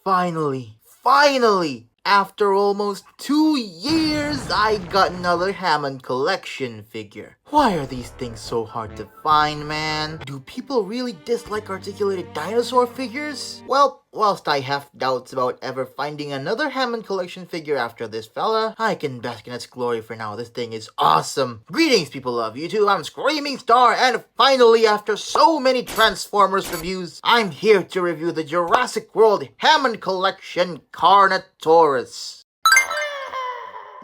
Finally, after almost 2 years, I got another Hammond collection figure. Why are these things so hard to find, man? Do people really dislike articulated dinosaur figures? Well, whilst I have doubts about ever finding another Hammond collection figure after this fella, I can bask in its glory for now. This thing is awesome. Greetings, people of YouTube. I'm Screaming Star, and finally, after so many Transformers reviews, I'm here to review the Jurassic World Hammond collection CARNOTAURUS.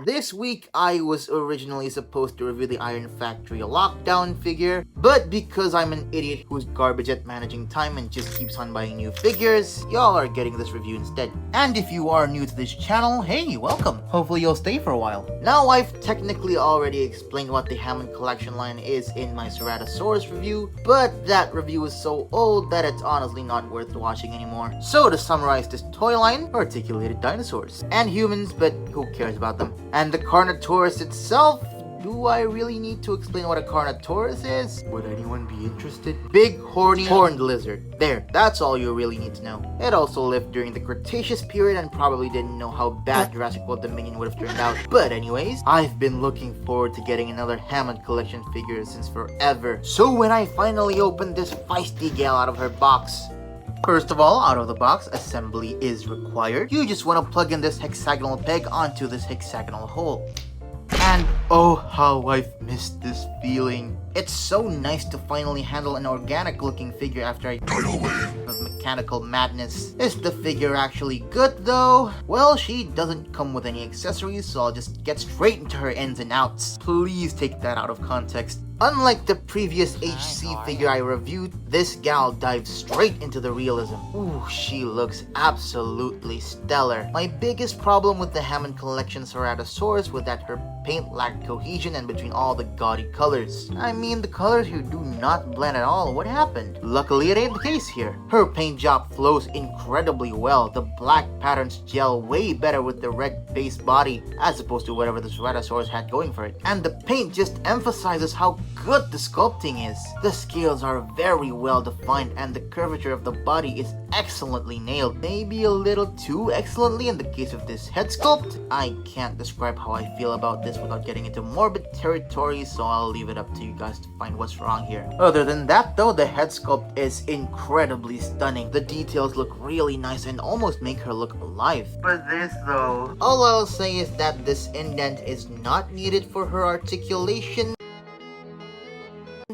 This week, I was originally supposed to review the Iron Factory Lockdown figure, but because I'm an idiot who's garbage at managing time and just keeps on buying new figures, y'all are getting this review instead. And if you are new to this channel, hey, welcome! Hopefully you'll stay for a while. Now, I've technically already explained what the Hammond collection line is in my Ceratosaurus review, but that review is so old that it's honestly not worth watching anymore. So to summarize this toy line, articulated dinosaurs. And humans, but who cares about them? And the CARNOTAURUS itself, do I really need to explain what a CARNOTAURUS is? Would anyone be interested? Big, horny, horned lizard. There, that's all you really need to know. It also lived during the Cretaceous period and probably didn't know how bad Jurassic World Dominion would have turned out. But anyways, I've been looking forward to getting another Hammond collection figure since forever. So when I finally opened this feisty gal out of her box, first of all, out of the box, assembly is required. You just want to plug in this hexagonal peg onto this hexagonal hole. And oh, how I've missed this feeling. It's so nice to finally handle an organic looking figure after a of mechanical madness. Is the figure actually good though? Well, she doesn't come with any accessories, so I'll just get straight into her ins and outs. Please take that out of context. Unlike the previous HC figure I reviewed, this gal dives straight into the realism. Ooh, she looks absolutely stellar. My biggest problem with the Hammond collection Ceratosaurus was that her paint lacked cohesion and between all the gaudy colors. I mean, the colors here do not blend at all. What happened? Luckily, it ain't the case here. Her paint job flows incredibly well. The black patterns gel way better with the red base body as opposed to whatever the Ceratosaurus had going for it. And the paint just emphasizes how good the sculpting is. The scales are very well defined and the curvature of the body is excellently nailed. Maybe a little too excellently in the case of this head sculpt. I can't describe how I feel about this without getting into morbid territory, so I'll leave it up to you guys to find what's wrong here. Other than that though, the head sculpt is incredibly stunning. The details look really nice and almost make her look alive. For this though, all I'll say is that this indent is not needed for her articulation.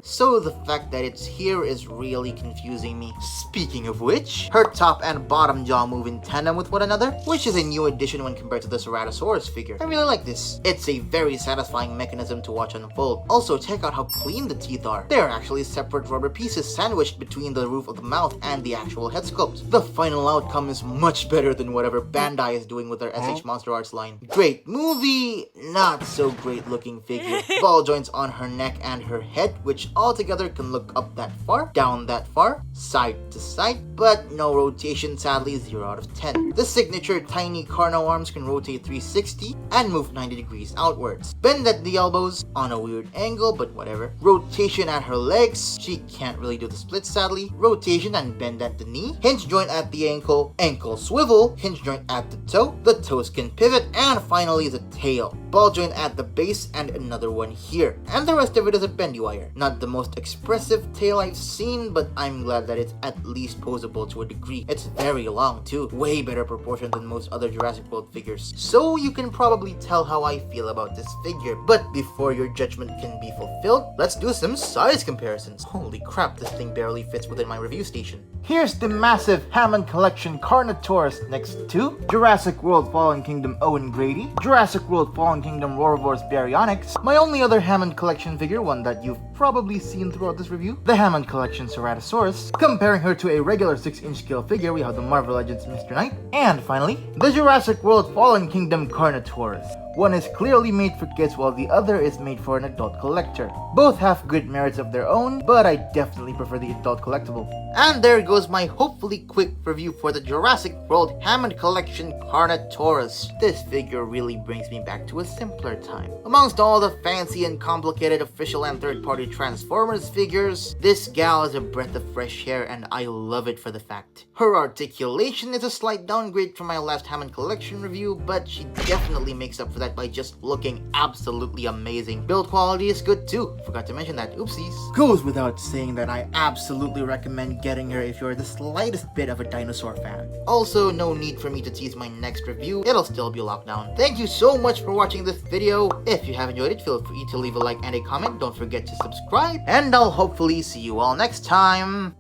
So the fact that it's here is really confusing me. Speaking of which, her top and bottom jaw move in tandem with one another, which is a new addition when compared to the Ceratosaurus figure. I really like this. It's a very satisfying mechanism to watch unfold. Also, check out how clean the teeth are. They're actually separate rubber pieces sandwiched between the roof of the mouth and the actual head sculpt. The final outcome is much better than whatever Bandai is doing with their SH Monster Arts line. Great movie, not so great looking figure. Ball joints on her neck and her head, which altogether can look up that far, down that far, side to side, but no rotation, sadly 0 out of 10. The signature tiny Carno arms can rotate 360 and move 90 degrees outwards. Bend at the elbows, on a weird angle, but whatever. Rotation at her legs, she can't really do the split sadly. Rotation and bend at the knee. Hinge joint at the ankle, ankle swivel, hinge joint at the toe, the toes can pivot, and finally the tail. Ball joint at the base and another one here. And the rest of it is a bendy wire. Not the most expressive tail I've seen, but I'm glad that it's at least posable to a degree. It's very long too, way better proportion than most other Jurassic World figures. So you can probably tell how I feel about this figure, but before your judgment can be fulfilled, let's do some size comparisons. Holy crap, this thing barely fits within my review station. Here's the massive Hammond collection CARNOTAURUS next to Jurassic World Fallen Kingdom Owen Grady, Jurassic World Fallen Kingdom Roarvor's Baryonyx, my only other Hammond collection figure, one that you've probably seen throughout this review, the Hammond collection Ceratosaurus. Comparing her to a regular 6-inch scale figure, we have the Marvel Legends Mr. Knight, and finally, the Jurassic World Fallen Kingdom CARNOTAURUS. One is clearly made for kids while the other is made for an adult collector. Both have good merits of their own, but I definitely prefer the adult collectible. And there goes my hopefully quick review for the Jurassic World Hammond Collection CARNOTAURUS. This figure really brings me back to a simpler time. Amongst all the fancy and complicated official and third-party Transformers figures, this gal is a breath of fresh air and I love it for the fact. Her articulation is a slight downgrade from my last Hammond Collection review, but she definitely makes up for that by just looking absolutely amazing. Build quality is good too, forgot to mention that, oopsies. Goes without saying that I absolutely recommend getting her if you're the slightest bit of a dinosaur fan. Also, no need for me to tease my next review, it'll still be locked down. Thank you so much for watching this video. If you have enjoyed it, feel free to leave a like and a comment. Don't forget to subscribe, and I'll hopefully see you all next time.